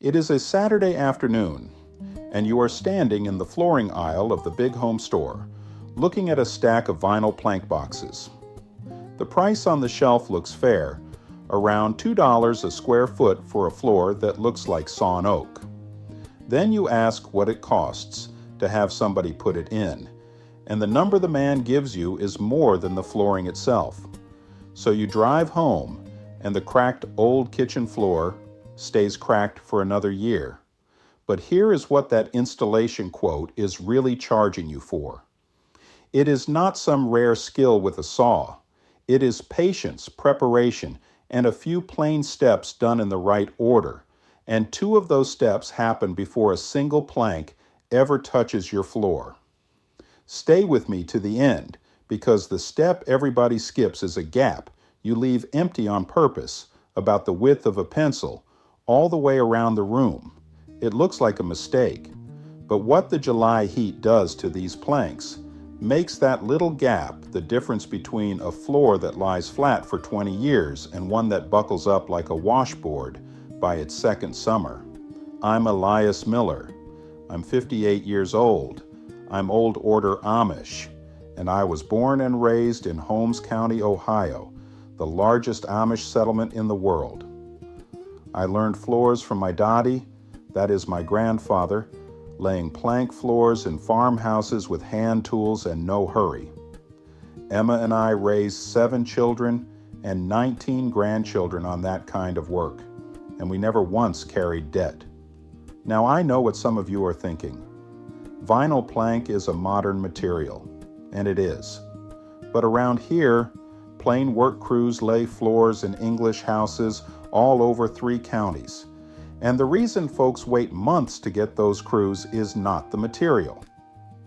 It is a Saturday afternoon, and you are standing in the flooring aisle of the big home store, looking at a stack of vinyl plank boxes. The price on the shelf looks fair, around $2 a square foot for a floor that looks like sawn oak. Then you ask what it costs to have somebody put it in, and the number the man gives you is more than the flooring itself. So you drive home, and the cracked old kitchen floor stays cracked for another year. But here is what that installation quote is really charging you for. It is not some rare skill with a saw. It is patience, preparation, and a few plain steps done in the right order. And 2 of those steps happen before a single plank ever touches your floor. Stay with me to the end, because the step everybody skips is a gap you leave empty on purpose, about the width of a pencil, all the way around the room. It looks like a mistake, but what the July heat does to these planks makes that little gap the difference between a floor that lies flat for 20 years and one that buckles up like a washboard by its second summer. I'm Elias Miller. I'm 58 years old. I'm old order Amish, and I was born and raised in Holmes County, Ohio, the largest Amish settlement in the world. I learned floors from my daddy, that is my grandfather, laying plank floors in farmhouses with hand tools and no hurry. Emma and I raised 7 children and 19 grandchildren on that kind of work, and we never once carried debt. Now I know what some of you are thinking. Vinyl plank is a modern material, and it is. But around here, plain work crews lay floors in English houses all over 3 counties. And the reason folks wait months to get those crews is not the material.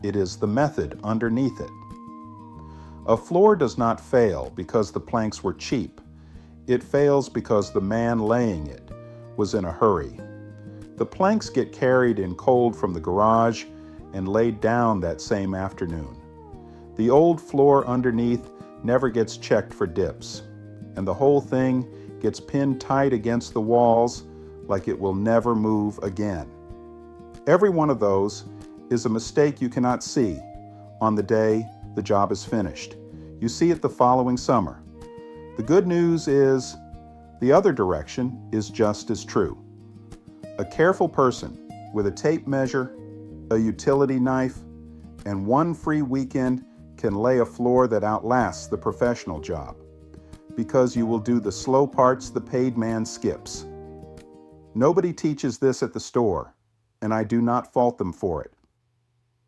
It is the method underneath it. A floor does not fail because the planks were cheap. It fails because the man laying it was in a hurry. The planks get carried in cold from the garage and laid down that same afternoon. The old floor underneath never gets checked for dips, and the whole thing gets pinned tight against the walls like it will never move again. Every one of those is a mistake you cannot see on the day the job is finished. You see it the following summer. The good news is the other direction is just as true. A careful person with a tape measure, a utility knife, and one free weekend can lay a floor that outlasts the professional job, because you will do the slow parts the paid man skips. Nobody teaches this at the store, and I do not fault them for it.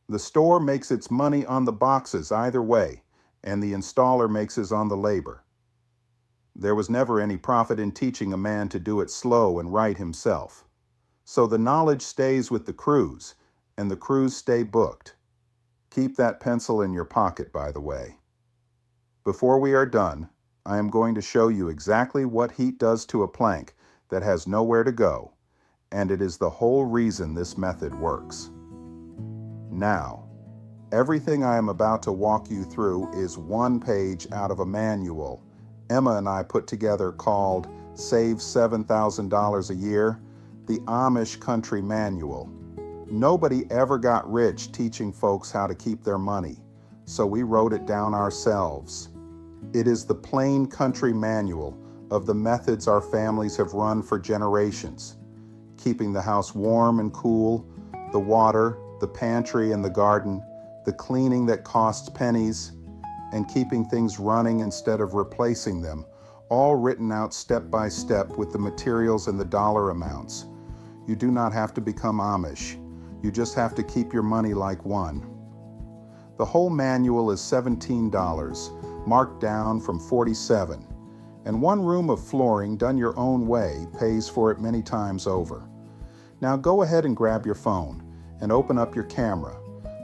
The store makes its money on the boxes either way, and the installer makes his on the labor. There was never any profit in teaching a man to do it slow and right himself. So the knowledge stays with the crews, and the crews stay booked. Keep that pencil in your pocket, by the way. Before we are done, I am going to show you exactly what heat does to a plank that has nowhere to go, and it is the whole reason this method works. Now, everything I am about to walk you through is 1 page out of a manual Emma and I put together called Save $7,000 a Year, the Amish Country Manual. Nobody ever got rich teaching folks how to keep their money, so we wrote it down ourselves. It is the plain country manual of the methods our families have run for generations. Keeping the house warm and cool, the water, the pantry and the garden, the cleaning that costs pennies, and keeping things running instead of replacing them, all written out step by step with the materials and the dollar amounts. You do not have to become Amish. You just have to keep your money like one. The whole manual is $17, marked down from $47, and 1 room of flooring done your own way pays for it many times over. Now go ahead and grab your phone and open up your camera,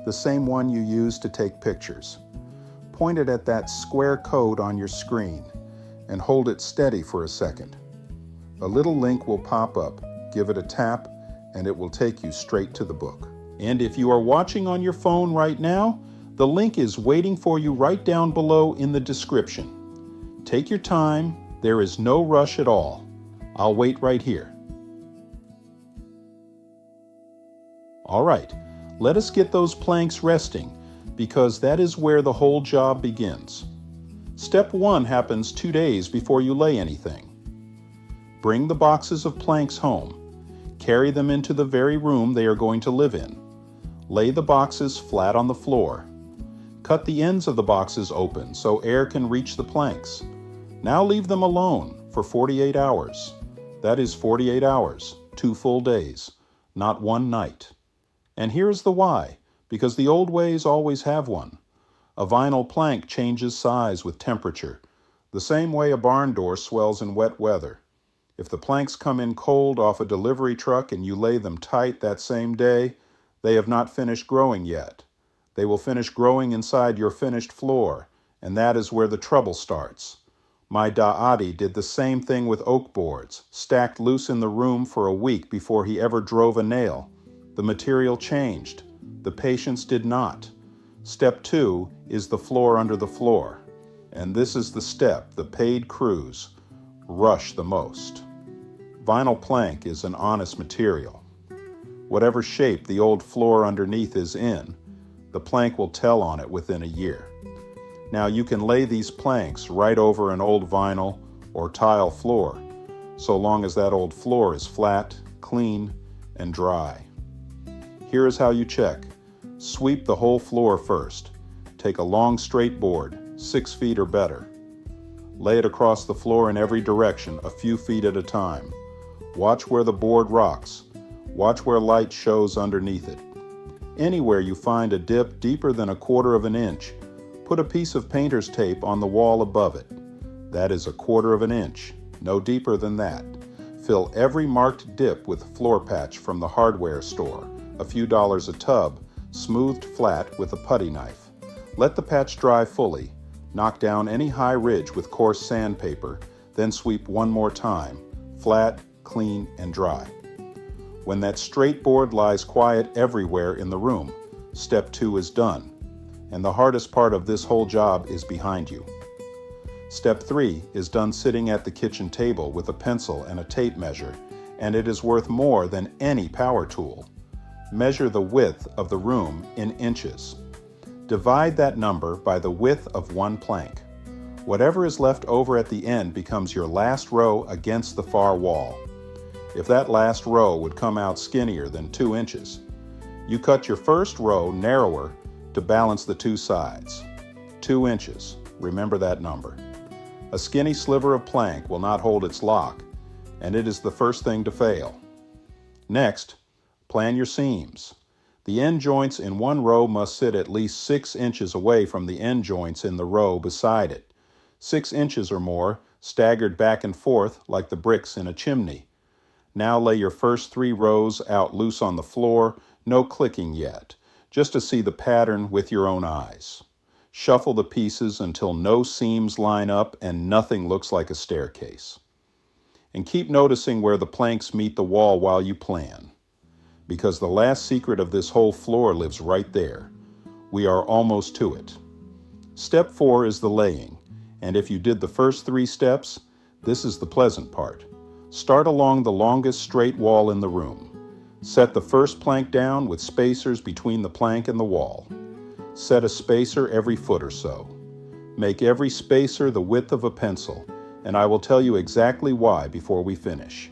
the same one you use to take pictures. Point it at that square code on your screen and hold it steady for a second. A little link will pop up. Give it a tap, and it will take you straight to the book. And if you are watching on your phone right now, the link is waiting for you right down below in the description. Take your time. There is no rush at all. I'll wait right here. All right, let us get those planks resting, because that is where the whole job begins. Step 1 happens 2 days before you lay anything. Bring the boxes of planks home. Carry them into the very room they are going to live in. Lay the boxes flat on the floor. Cut the ends of the boxes open so air can reach the planks. Now leave them alone for 48 hours. That is 48 hours, 2 full days, not 1 night. And here's the why, because the old ways always have one. A vinyl plank changes size with temperature, the same way a barn door swells in wet weather. If the planks come in cold off a delivery truck and you lay them tight that same day, they have not finished growing yet. They will finish growing inside your finished floor, and that is where the trouble starts. My Da'ati did the same thing with oak boards, stacked loose in the room for a week before he ever drove a nail. The material changed. The patients did not. Step 2 is the floor under the floor. And this is the step the paid crews rush the most. Vinyl plank is an honest material. Whatever shape the old floor underneath is in, the plank will tell on it within a year. Now you can lay these planks right over an old vinyl or tile floor, so long as that old floor is flat, clean, and dry. Here is how you check. Sweep the whole floor first. Take a long straight board, 6 feet or better. Lay it across the floor in every direction, a few feet at a time. Watch where the board rocks. Watch where light shows underneath it. Anywhere you find a dip deeper than 1/4 of an inch, put a piece of painter's tape on the wall above it. That is 1/4 of an inch, no deeper than that. Fill every marked dip with floor patch from the hardware store, a few dollars a tub, smoothed flat with a putty knife. Let the patch dry fully. Knock down any high ridge with coarse sandpaper, then sweep one more time, flat, clean, and dry. When that straight board lies quiet everywhere in the room, step 2 is done, and the hardest part of this whole job is behind you. Step 3 is done sitting at the kitchen table with a pencil and a tape measure, and it is worth more than any power tool. Measure the width of the room in inches. Divide that number by the width of 1 plank. Whatever is left over at the end becomes your last row against the far wall. If that last row would come out skinnier than 2 inches, you cut your first row narrower to balance the 2 sides. 2 inches, remember that number. A skinny sliver of plank will not hold its lock, and it is the first thing to fail. Next, plan your seams. The end joints in one row must sit at least 6 inches away from the end joints in the row beside it. 6 inches or more, staggered back and forth like the bricks in a chimney. Now lay your first 3 rows out loose on the floor, no clicking yet, just to see the pattern with your own eyes. Shuffle the pieces until no seams line up and nothing looks like a staircase. And keep noticing where the planks meet the wall while you plan, because the last secret of this whole floor lives right there. We are almost to it. Step 4 is the laying, and if you did the first 3 steps, this is the pleasant part. Start along the longest straight wall in the room. Set the first plank down with spacers between the plank and the wall. Set a spacer every foot or so. Make every spacer the width of a pencil, and I will tell you exactly why before we finish.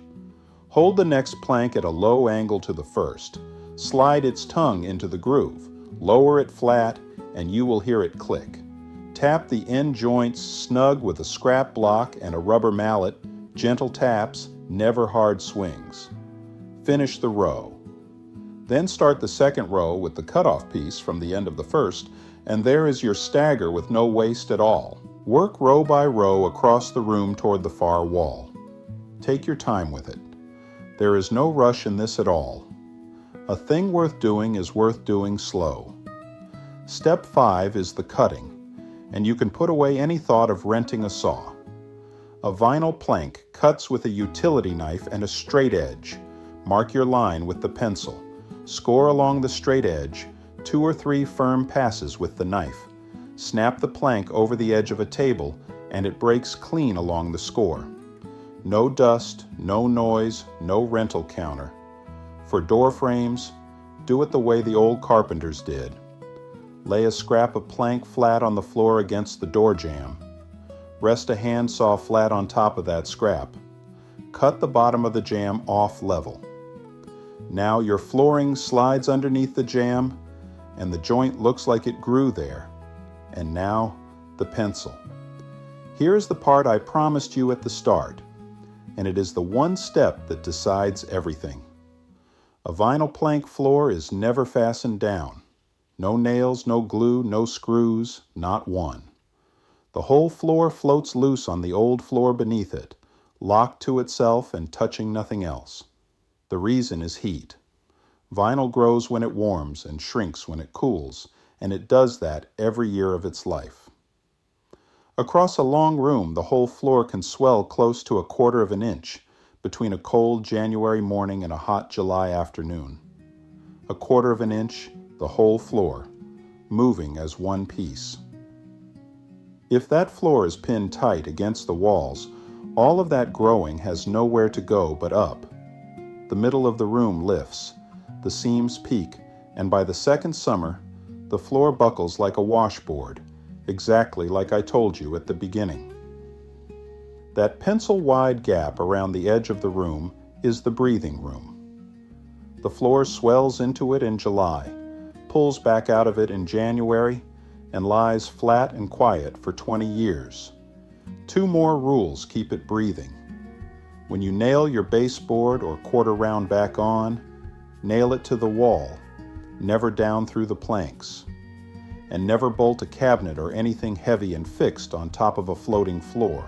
Hold the next plank at a low angle to the first. Slide its tongue into the groove. Lower it flat, and you will hear it click. Tap the end joints snug with a scrap block and a rubber mallet. Gentle taps, never hard swings. Finish the row. Then start the second row with the cutoff piece from the end of the first, and there is your stagger with no waste at all. Work row by row across the room toward the far wall. Take your time with it. There is no rush in this at all. A thing worth doing is worth doing slow. Step 5 is the cutting, and you can put away any thought of renting a saw. A vinyl plank cuts with a utility knife and a straight edge. Mark your line with the pencil. Score along the straight edge, 2 or 3 firm passes with the knife. Snap the plank over the edge of a table, and it breaks clean along the score. No dust, no noise, no rental counter. For door frames, Do it the way the old carpenters did. Lay a scrap of plank flat on the floor against the door jamb. Rest a handsaw flat on top of that scrap. Cut the bottom of the jamb off level. Now your flooring slides underneath the jamb, and the joint looks like it grew there. And now, the pencil. Here is the part I promised you at the start, and it is the one step that decides everything. A vinyl plank floor is never fastened down. No nails, no glue, no screws, not one. The whole floor floats loose on the old floor beneath it, locked to itself and touching nothing else. The reason is heat. Vinyl grows when it warms and shrinks when it cools, and it does that every year of its life. Across a long room, the whole floor can swell close to 1/4 of an inch between a cold January morning and a hot July afternoon. 1/4 of an inch, the whole floor, moving as one piece. If that floor is pinned tight against the walls, all of that growing has nowhere to go but up. The middle of the room lifts, the seams peak, and by the second summer, the floor buckles like a washboard, exactly like I told you at the beginning. That pencil-wide gap around the edge of the room is the breathing room. The floor swells into it in July, pulls back out of it in January, and lies flat and quiet for 20 years. 2 more rules keep it breathing. When you nail your baseboard or quarter round back on, nail it to the wall, never down through the planks. And never bolt a cabinet or anything heavy and fixed on top of a floating floor.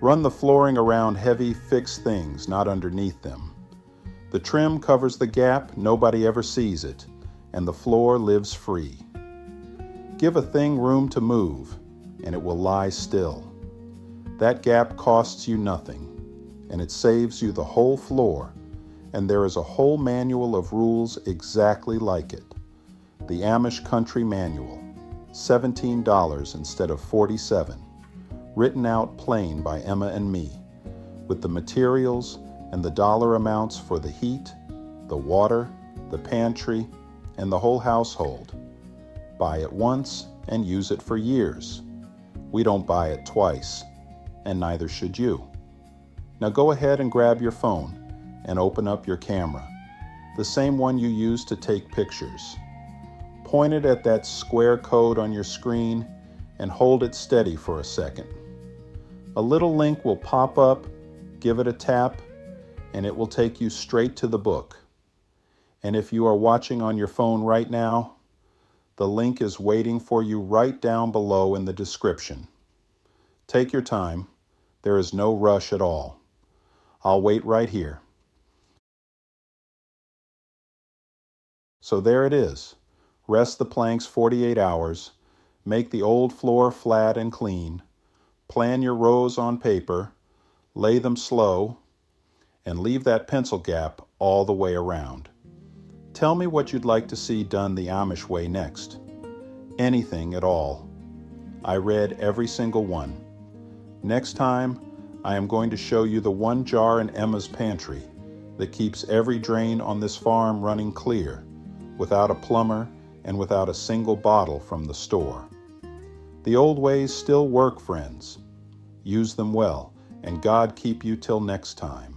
Run the flooring around heavy, fixed things, not underneath them. The trim covers the gap, nobody ever sees it, and the floor lives free. Give a thing room to move, and it will lie still. That gap costs you nothing, and it saves you the whole floor, and there is a whole manual of rules exactly like it. The Amish Country Manual, $17 instead of $47, written out plain by Emma and me, with the materials and the dollar amounts for the heat, the water, the pantry, and the whole household. Buy it once and use it for years. We don't buy it twice, and neither should you. Now go ahead and grab your phone and open up your camera, the same one you use to take pictures. Point it at that square code on your screen and hold it steady for a second. A little link will pop up, give it a tap, and it will take you straight to the book. And if you are watching on your phone right now, the link is waiting for you right down below in the description. Take your time. There is no rush at all. I'll wait right here. So there it is. Rest the planks 48 hours, make the old floor flat and clean, plan your rows on paper, lay them slow, and leave that pencil gap all the way around. Tell me what you'd like to see done the Amish way next. Anything at all. I read every single one. Next time, I am going to show you the one jar in Emma's pantry that keeps every drain on this farm running clear, without a plumber and without a single bottle from the store. The old ways still work, friends. Use them well, and God keep you till next time.